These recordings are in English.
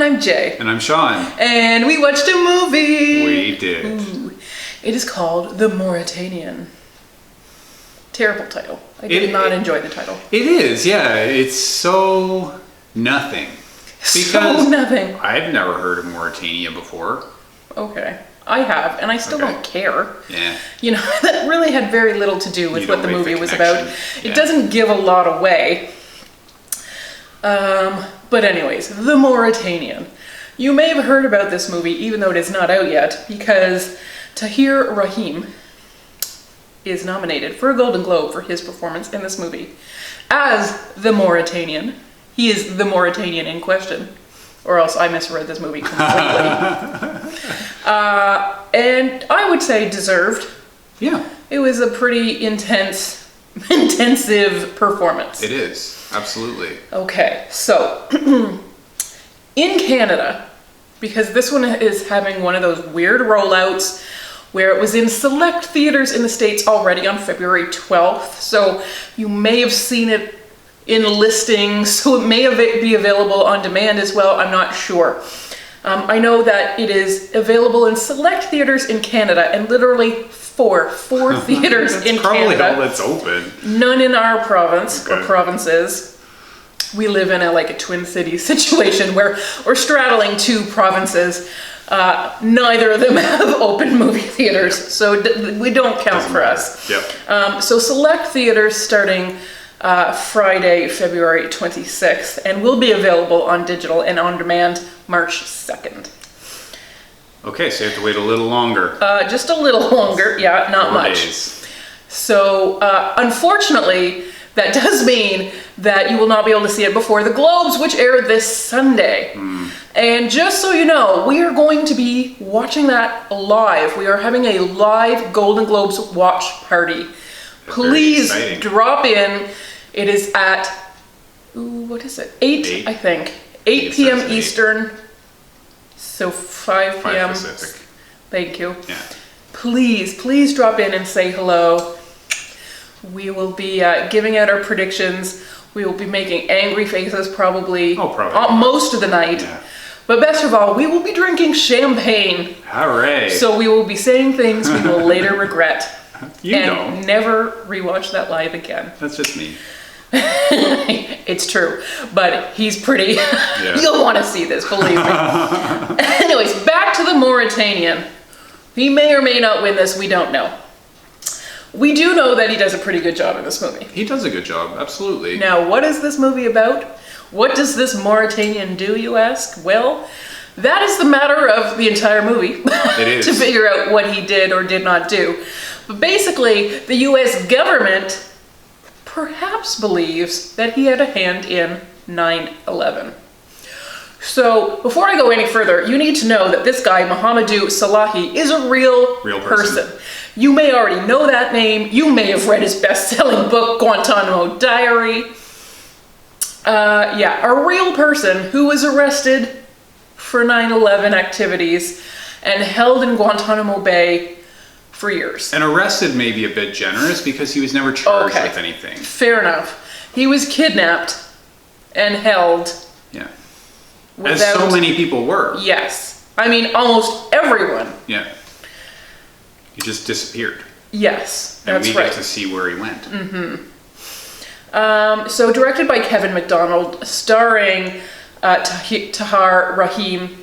I'm Jay. And I'm Sean. And we watched a movie. We did. Ooh. It is called The Mauritanian. Terrible title. I did not enjoy the title. It is, yeah. It's so nothing. So nothing. I've never heard of Mauritania before. Okay. I have, and I still don't care. Yeah. You know, that really had very little to do with what the movie was about. Yeah. It doesn't give a lot away. But anyways, The Mauritanian. You may have heard about this movie, even though it is not out yet, because Tahar Rahim is nominated for a Golden Globe for his performance in this movie as the Mauritanian. He is the Mauritanian in question, or else I misread this movie completely. And I would say deserved. Yeah. It was a pretty intensive performance. It is, absolutely. Okay, so in Canada, because this one is having one of those weird rollouts where it was in select theaters in the States already on February 12th, so you may have seen it in listings, so it may be available on demand as well, I'm not sure. I know that it is available in select theaters in Canada, and literally four theaters in probably Canada. all that's open. None in our province or Okay. provinces. We live in a Twin Cities situation where we're straddling two provinces. Neither of them have open movie theaters, so we don't count for us. Yep. So select theaters starting Friday, February 26th, and will be available on digital and on demand March 2nd. Okay, so you have to wait a little longer. Just a little longer, yeah, not 4 much. days. So unfortunately, that does mean that you will not be able to see it before the Globes, which air this Sunday. And just so you know, we are going to be watching that live. We are having a live Golden Globes watch party. Please drop in. It is at, what is it? 8, I think. 8 p.m. Eastern. So 5 p.m. Pacific. Thank you. Yeah. Please drop in and say hello. We will be giving out our predictions. We will be making angry faces probably, most of the night. Yeah. But best of all, we will be drinking champagne. Hooray. So we will be saying things we will later regret. You and don't. Never rewatch that live again. That's just me. It's true, but he's pretty. Yeah. You'll want to see this, believe me. Anyways, back to the Mauritanian. He may or may not win this, we don't know. We do know that he does a pretty good job in this movie. He does a good job, absolutely. Now, what is this movie about? What does this Mauritanian do, you ask? Well, that is the matter of the entire movie. It is. To figure out what he did or did not do. But basically, the US government perhaps believes that he had a hand in 9/11. So, before I go any further, you need to know that this guy, Mohamedou Salahi, is a real person. You may already know that name. You may have read his best-selling book, Guantanamo Diary. Yeah, a real person who was arrested for 9/11 activities and held in Guantanamo Bay for years. And arrested may be a bit generous because he was never charged with anything. Fair enough. He was kidnapped and held. Yeah. As so many people were. Yes. I mean, almost everyone. Yeah. He just disappeared. Yes, that's and right. we get to see where he went. So directed by Kevin Macdonald, starring Tahar Rahim,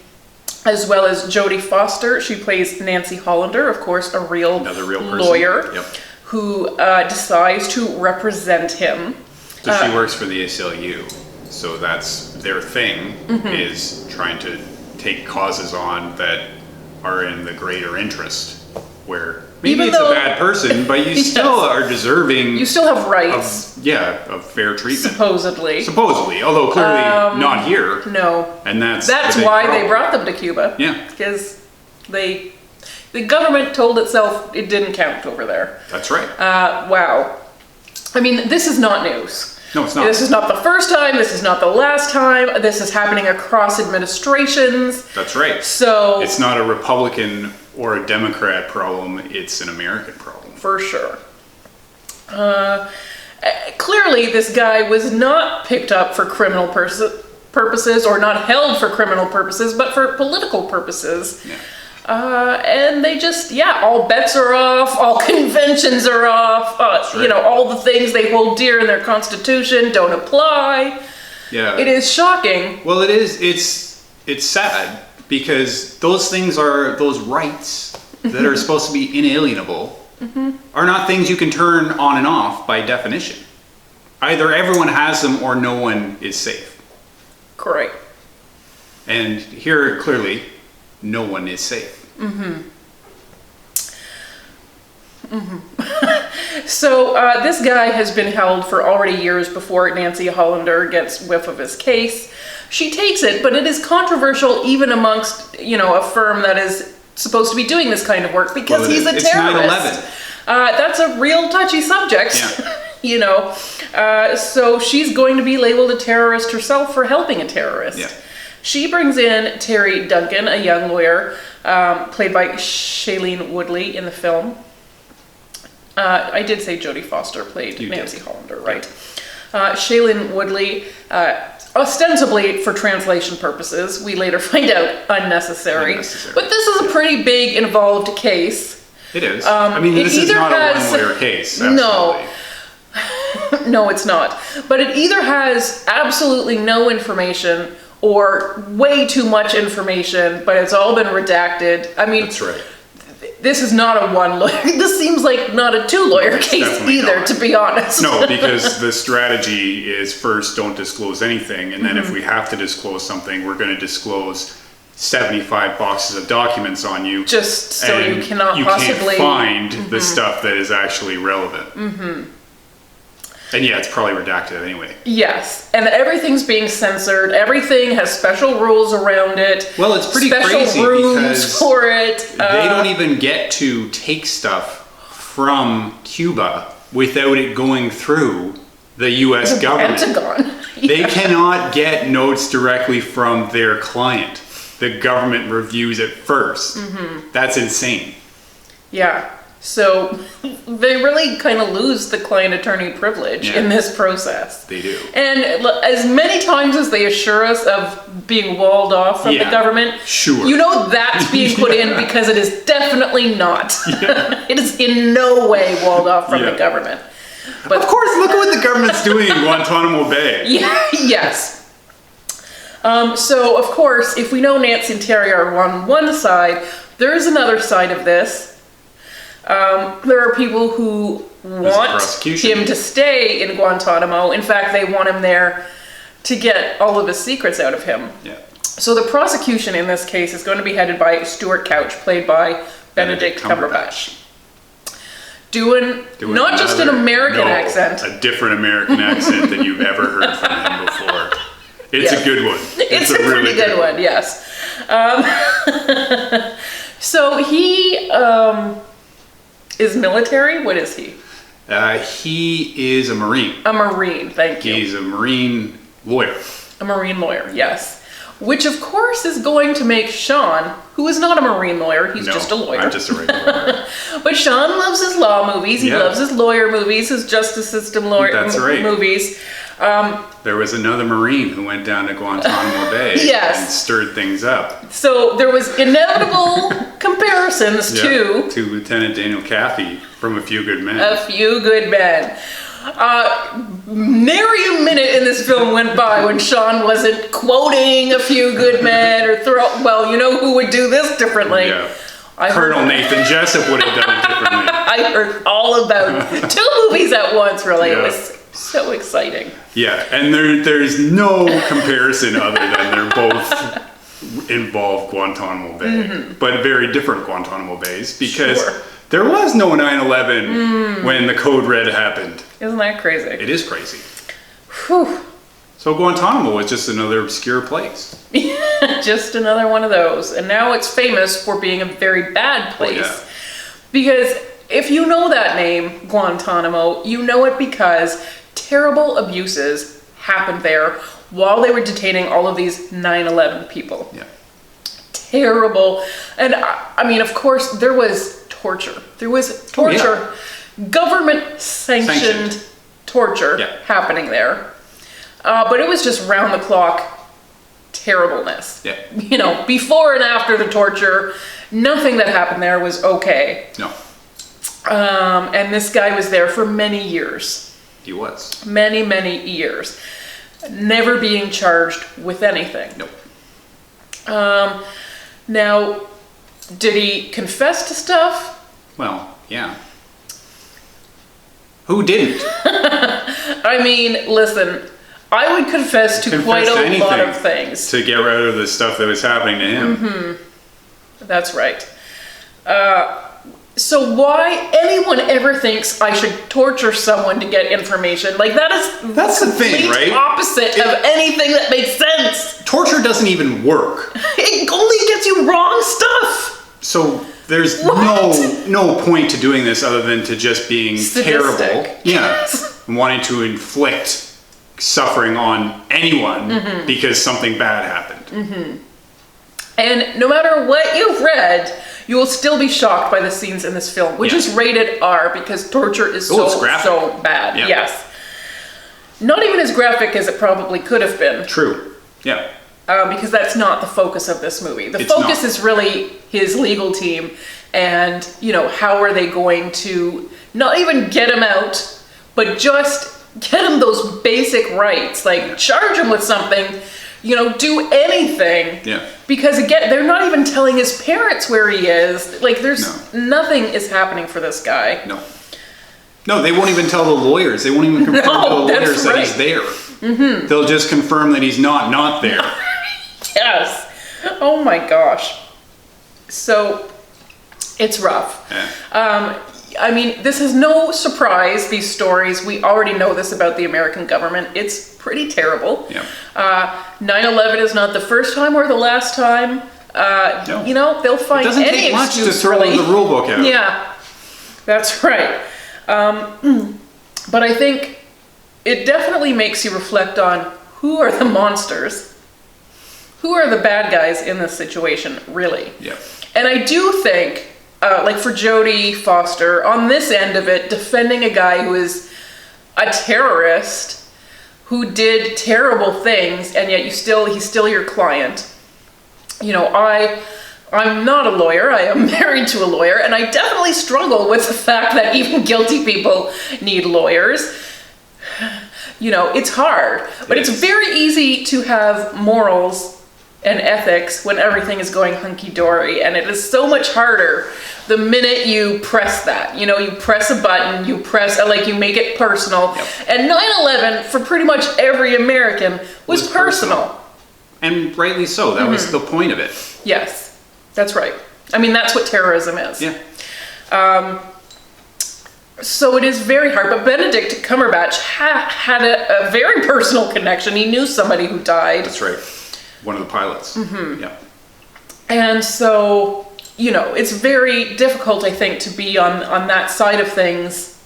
as well as Jodie Foster. She plays Nancy Hollander, of course, another real lawyer who decides to represent him. So she works for the ACLU. So that's their thing, is trying to take causes on that are in the greater interest. Where maybe it's a bad person, but you still are deserving. You still have rights. Of fair treatment. Supposedly, although clearly not here. No. And that's why they brought them to Cuba. Yeah. Because the government told itself it didn't count over there. That's right. Wow. I mean, this is not news. No, it's not. This is not the first time. This is not the last time. This is happening across administrations. That's right. So it's not a Republican or a Democrat problem. It's an American problem. For sure. Clearly, this guy was not picked up for criminal purposes, or not held for criminal purposes, but for political purposes. Yeah. And they just, all bets are off, all conventions are off, right. All the things they hold dear in their constitution don't apply. Yeah. It is shocking. Well, it is. It's sad because those things are those rights that are supposed to be inalienable are not things you can turn on and off by definition. Either everyone has them or no one is safe. Correct. And here, clearly, no one is safe. So this guy has been held for already years before Nancy Hollander gets whiff of his case. She takes it, but it is controversial even amongst, a firm that is supposed to be doing this kind of work because he's a terrorist. 9/11. That's a real touchy subject, so she's going to be labeled a terrorist herself for helping a terrorist. Yeah. She brings in Teri Duncan, a young lawyer, played by Shailene Woodley in the film. I did say Jodie Foster played Nancy Hollander, right? Shailene Woodley, ostensibly for translation purposes, we later find out unnecessary. But this is a pretty big, involved case. It is. This is not a one-lawyer case. Absolutely. No, it's not. But it either has absolutely no information or way too much information, but it's all been redacted. That's right. This is not a one lawyer. This seems like not a two lawyer case either, to be honest. No, because the strategy is first don't disclose anything, and then if we have to disclose something, we're going to disclose 75 boxes of documents on you. Just so you cannot possibly find the stuff that is actually relevant. And it's probably redacted anyway. Yes, and everything's being censored. Everything has special rules around it. Well, it's pretty crazy special rooms because for it. They don't even get to take stuff from Cuba without it going through the U.S. government. Pentagon. They cannot get notes directly from their client. The government reviews it first. That's insane. Yeah. So they really kind of lose the client attorney privilege in this process. They do. And as many times as they assure us of being walled off from the government, that's being put in because it is definitely not. It is in no way walled off from the government. But of course, look at what the government's doing in Guantanamo Bay. Yes. So, of course, if we know Nancy and Teri are on one side, there is another side of this. There are people who want him to stay in Guantanamo. In fact, they want him there to get all of his secrets out of him. Yeah. So the prosecution in this case is going to be headed by Stuart Couch, played by Benedict Cumberbatch. Doing not just an American accent. A different American accent than you've ever heard from him before. It's a good one. It's a really good one, yes. So he is military? What is he? He is a Marine. A Marine, thank you. He's a Marine lawyer. A Marine lawyer, yes. Which, of course, is going to make Sean, who is not a Marine lawyer, he's just a lawyer. I'm just a regular lawyer. But Sean loves his law movies, he loves his lawyer movies, his justice system movies. There was another Marine who went down to Guantanamo Bay and stirred things up. So there was inevitable comparisons to Lieutenant Daniel Caffey from A Few Good Men. A Few Good Men. Nary a minute in this film went by when Sean wasn't quoting A Few Good Men or who would do this differently? Yeah. Colonel Nathan Jessup would have done it differently. I heard all about 2 movies at once, really. It was so exciting. Yeah, and there's no comparison other than they're both involve Guantanamo Bay, but very different Guantanamo Bays because there was no 9/11 when the Code Red happened. Isn't that crazy? It is crazy. Whew. So Guantanamo was just another obscure place. Just another one of those. And now it's famous for being a very bad place. Because if you know that name, Guantanamo, you know it because terrible abuses happened there while they were detaining all of these 9/11 people. Yeah. Terrible. And of course, there was torture. There was torture. Government-sanctioned torture happening there. But it was just round the clock terribleness. Yeah. You know, before and after the torture, nothing that happened there was okay. No. And this guy was there for many years. He was. Many, many years. Never being charged with anything. Nope. Now, did he confess to stuff? Well, yeah. Who didn't? I mean, listen, I would confess to quite a lot of things. To get rid of the stuff that was happening to him. Mm-hmm. That's right. So why anyone ever thinks I should torture someone to get information? Like, that's the thing, right? Opposite of anything that makes sense. Torture doesn't even work. It only gets you wrong stuff. So there's What? no point to doing this other than to just being Sadistic. terrible. Yeah. Wanting to inflict suffering on anyone because something bad happened. Mm-hmm. And no matter what you've read, you will still be shocked by the scenes in this film, which is rated R because torture is so bad. Yeah. Yes. Not even as graphic as it probably could have been. True. Yeah. Because that's not the focus of this movie. The focus is really his legal team and, you know, how are they going to not even get him out, but just get him those basic rights, like charge him with something, you know, do anything. Yeah. Because again, they're not even telling his parents where he is. Like there's nothing is happening for this guy. No. No, they won't even tell the lawyers. They won't even confirm to the lawyers that he's there. Mm-hmm. They'll just confirm that he's not there. Yes. Oh my gosh. So it's rough. Yeah. I mean, this is no surprise, these stories. We already know this about the American government. It's pretty terrible. Yeah. 9/11 is not the first time or the last time. No. You know, they'll find any excuse. It doesn't take much to throw the rule book out. Yeah, that's right. But I think it definitely makes you reflect on who are the monsters, who are the bad guys in this situation, really. Yeah. And I do think, like for Jodie Foster, on this end of it, defending a guy who is a terrorist, who did terrible things, and yet he's still your client. You know, I'm not a lawyer, I am married to a lawyer, and I definitely struggle with the fact that even guilty people need lawyers. You know, it's hard, but it's very easy to have morals and ethics when everything is going hunky-dory, and it is so much harder the minute you press that. You know, you press a button, you make it personal. Yep. And 9/11, for pretty much every American, was personal. And rightly so. That was the point of it. Yes, that's right. I mean, that's what terrorism is. Yeah. So it is very hard, but Benedict Cumberbatch had a very personal connection. He knew somebody who died. That's right. One of the pilots. Mm-hmm. Yeah. And so, you know, it's very difficult, I think, to be on that side of things.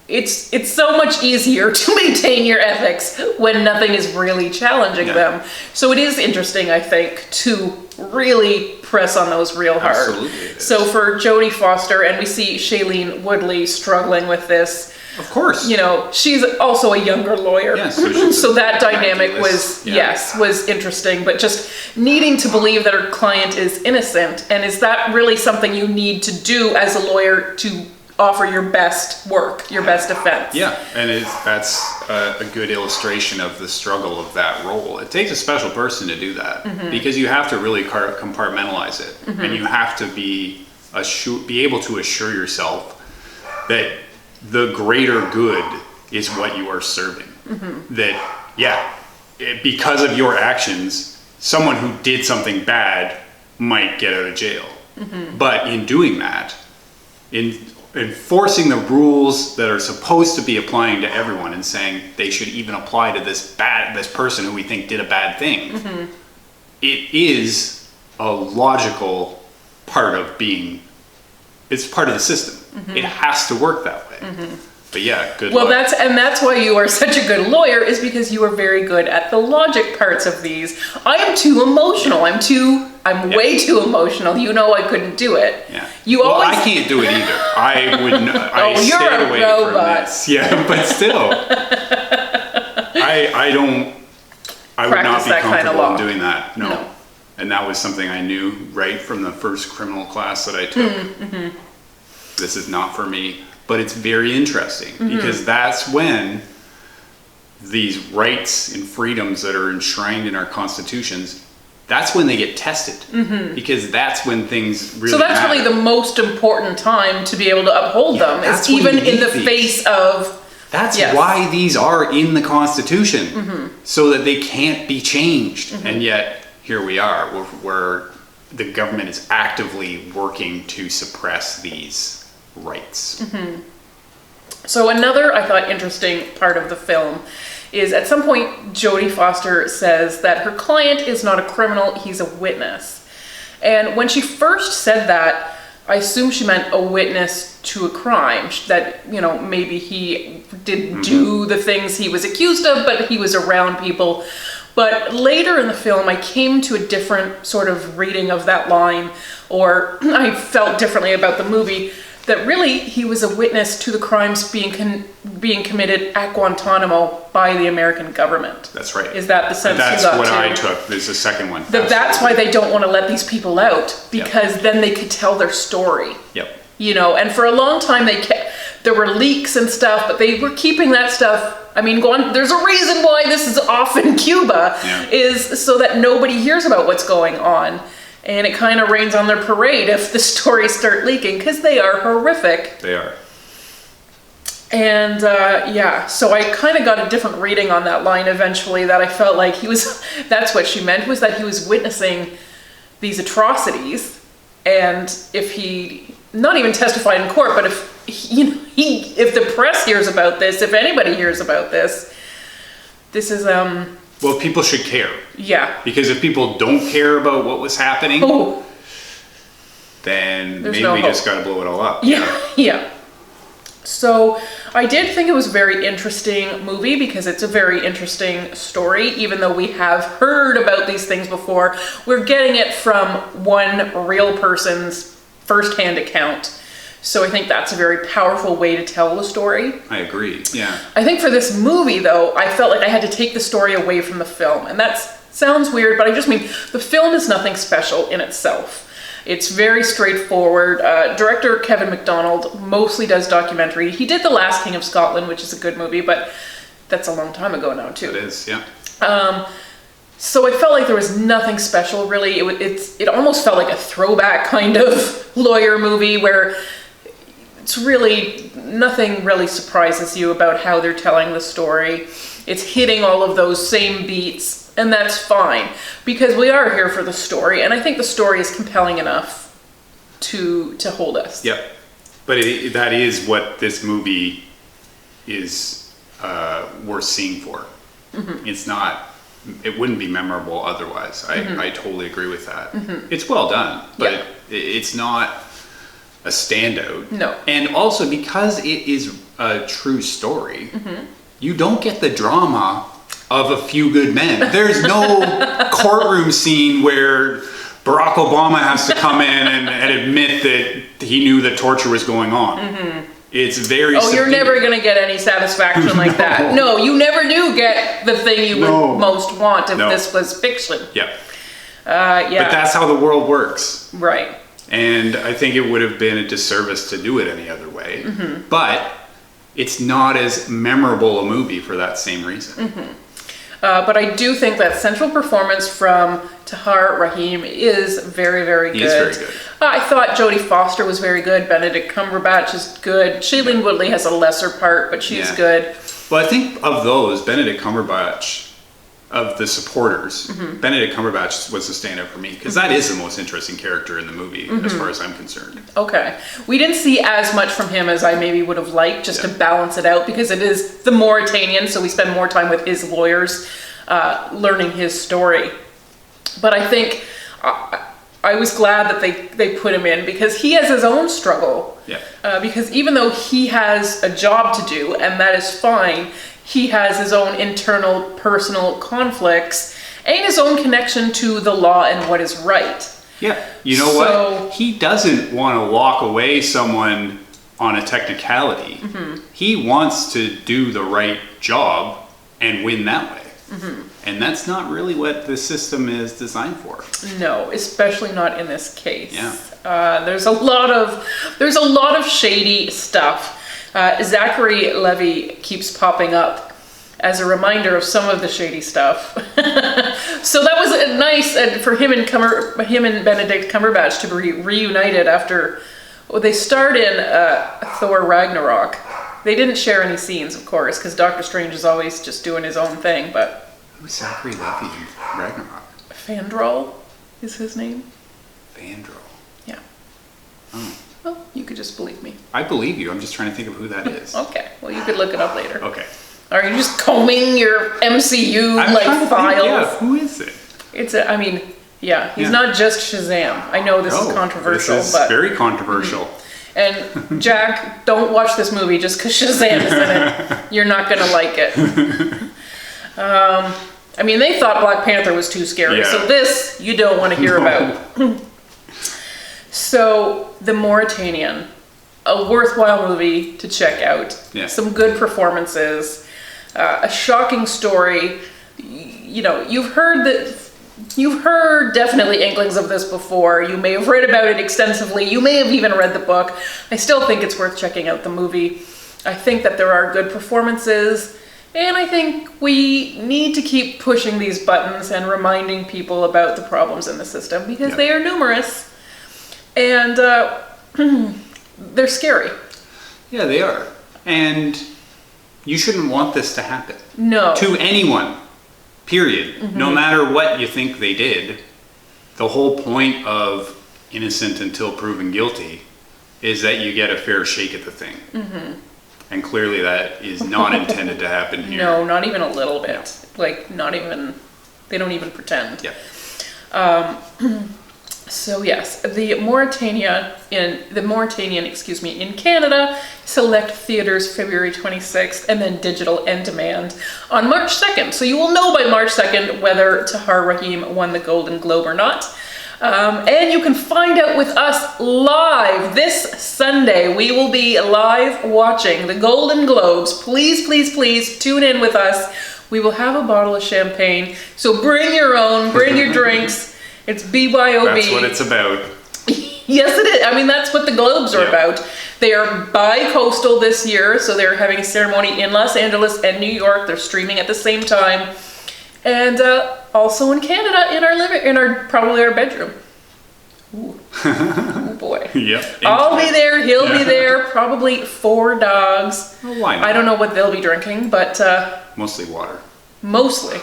It's so much easier to maintain your ethics when nothing is really challenging them. So it is interesting, I think, to really press on those real hard. Absolutely it is. So for Jodie Foster, and we see Shailene Woodley struggling with this. Of course. You know, she's also a younger lawyer. Yes, so that dynamic ridiculous. was interesting, but just needing to believe that her client is innocent. And is that really something you need to do as a lawyer to offer your best work, your best defense? Yeah, and that's a good illustration of the struggle of that role. It takes a special person to do that because you have to really compartmentalize it, and you have to be able to assure yourself that the greater good is what you are serving. That, because of your actions, someone who did something bad might get out of jail. But in doing that, in enforcing the rules that are supposed to be applying to everyone and saying they should even apply to this person who we think did a bad thing, it is a logical part of it's part of the system. It has to work that way. But yeah, good luck. That's why you are such a good lawyer, is because you are very good at the logic parts of these. I am too emotional. I'm way too emotional. You know, I couldn't do it. Yeah. I can't do it either. I would not. I you're stayed a away robot. from this. Yeah, but still. I don't. I would not be that kind of comfortable law. in doing that. No. No. And that was something I knew right from the first criminal class that I took. This is not for me. But it's very interesting because that's when these rights and freedoms that are enshrined in our constitutions, that's when they get tested. Because that's when things really So that's matter. really the most important time to be able to uphold them, that's is when even you in the need these. face of... That's Yes. why these are in the Constitution, so that they can't be changed. And yet, here we are, where the government is actively working to suppress these rights. So another, I thought, interesting part of the film is at some point Jodie Foster says that her client is not a criminal, he's a witness. And when she first said that, I assume she meant a witness to a crime, that, you know, maybe he didn't do the things he was accused of, but he was around people. But later in the film, I came to a different sort of reading of that line, or I felt differently about the movie, that really he was a witness to the crimes being committed at Guantanamo by the American government. That's right. Is that the sense That's you got what too? I took. There's a second one. That's why they don't want to let these people out, because then they could tell their story. Yep. You know, and for a long time there were leaks and stuff, but they were keeping that stuff. I mean, there's a reason why this is off in Cuba, is so that nobody hears about what's going on. And it kind of rains on their parade if the stories start leaking, because they are horrific. They are. And so I kind of got a different reading on that line eventually, that I felt like that's what she meant, was that he was witnessing these atrocities. And if he, not even testified in court, but if the press hears about this, if anybody hears about this, this is, Well, people should care. yeah. Because if people don't care about what was happening, Oh, then There's maybe no we hope. just got to blow it all up. yeah. So I did think it was a very interesting movie, because it's a very interesting story. Even though we have heard about these things before, we're getting it from one real person's firsthand account. So I think that's a very powerful way to tell the story. I agree. Yeah. I think for this movie, though, I felt like I had to take the story away from the film. And that sounds weird, but I just mean the film is nothing special in itself. It's very straightforward. Director Kevin Macdonald mostly does documentary. He did The Last King of Scotland, which is a good movie, but that's a long time ago now, too. It is, yeah. So I felt like there was nothing special, really. It almost felt like a throwback kind of lawyer movie, where it's really, nothing really surprises you about how they're telling the story. It's hitting all of those same beats, and that's fine, because we are here for the story, and I think the story is compelling enough to hold us. Yep. But that is what this movie is worth seeing for. It's not, it wouldn't be memorable otherwise. I totally agree with that. It's well done, but it's not a standout. No. And also, because it is a true story, you don't get the drama of A Few Good Men. There's no courtroom scene where Barack Obama has to come in and admit that he knew that torture was going on. It's very Oh, you're subdued. never going to get any satisfaction like that. No, you never do get the thing you would most want if this was fiction. Yeah. Yeah. But that's how the world works. Right. And I think it would have been a disservice to do it any other way. But it's not as memorable a movie for that same reason. But I do think that central performance from Tahar Rahim is very, very good. He is very good. I thought Jodie Foster was very good. Benedict Cumberbatch is good. Shailene Woodley has a lesser part, but she's good. Well, I think of those, Benedict Cumberbatch, of the supporters, Benedict Cumberbatch was the stand-up for me, because that is the most interesting character in the movie, as far as I'm concerned. Okay. We didn't see as much from him as I maybe would have liked, just to balance it out, because it is the Mauritanian, so we spend more time with his lawyers learning his story. But I think I was glad that they put him in, because he has his own struggle. Yeah. Because even though he has a job to do, and that is fine, he has his own internal personal conflicts and his own connection to the law and what is right. Yeah. You know what? He doesn't want to lock away someone on a technicality. He wants to do the right job and win that way. And that's not really what the system is designed for. No, especially not in this case. Yeah. There's a lot of shady stuff. Zachary Levi keeps popping up as a reminder of some of the shady stuff. So that was nice for him and Benedict Cumberbatch to be reunited after they starred in Thor Ragnarok. They didn't share any scenes, of course, because Doctor Strange is always just doing his own thing, but... Who's Zachary Levi in Ragnarok? Fandral is his name. Fandral. Yeah. Oh. Well, you could just believe me. I believe you. I'm just trying to think of who that is. Okay. Well, you could look it up later. Okay. Are you just combing your MCU files? Yeah, who is it? He's not just Shazam. I know this is controversial, this is but very controversial. And Jack, don't watch this movie just because Shazam is in it. You're not gonna like it. They thought Black Panther was too scary, so this you don't want to hear about. So, The Mauritanian, a worthwhile movie to check out. Yeah. Some good performances, a shocking story. You've heard definitely inklings of this before. You may have read about it extensively. You may have even read the book. I still think it's worth checking out the movie. I think that there are good performances, and I think we need to keep pushing these buttons and reminding people about the problems in the system because they are numerous and they're scary. Yeah, they are. And you shouldn't want this to happen. No. To anyone. Period. No matter what you think they did, the whole point of innocent until proven guilty is that you get a fair shake at the thing. And clearly that is not intended to happen here. No, not even a little bit. They don't even pretend. Yeah. So yes, the Mauritanian in Canada, select theaters February 26th, and then digital and demand on March 2nd. So you will know by March 2nd whether Tahar Rahim won the Golden Globe or not. And you can find out with us live this Sunday. We will be live watching the Golden Globes. Please, please, please tune in with us. We will have a bottle of champagne. So bring your own, bring your drinks. It's BYOB. That's what it's about. Yes, it is. That's what the Globes are about. They are bi-coastal this year, so they're having a ceremony in Los Angeles and New York. They're streaming at the same time. And also in Canada, in our bedroom. Ooh. Oh boy. Yep. I'll be there, he'll be there, probably 4 dogs. Well, why not? I don't know what they'll be drinking, but... mostly water. Mostly.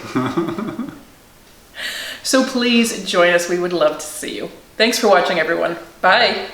So please join us. We would love to see you. Thanks for watching, everyone. Bye.